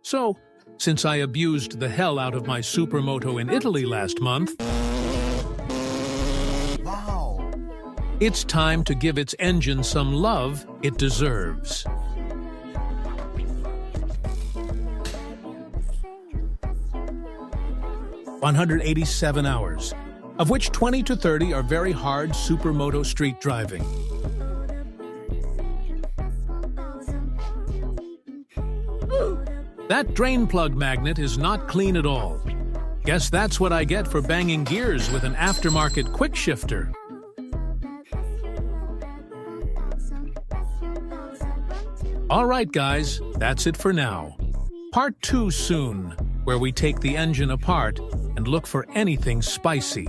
So, since I abused the hell out of my supermoto in Italy last month, it's time to give its engine some love it deserves. "187 hours, of which 20 to 30 are very hard supermoto street driving. That drain plug magnet is not clean at all. Guess that's what I get for banging gears with an aftermarket quick shifter. Alright guys, that's it for now. Part 2 soon, where we take the engine apart and look for anything spicy.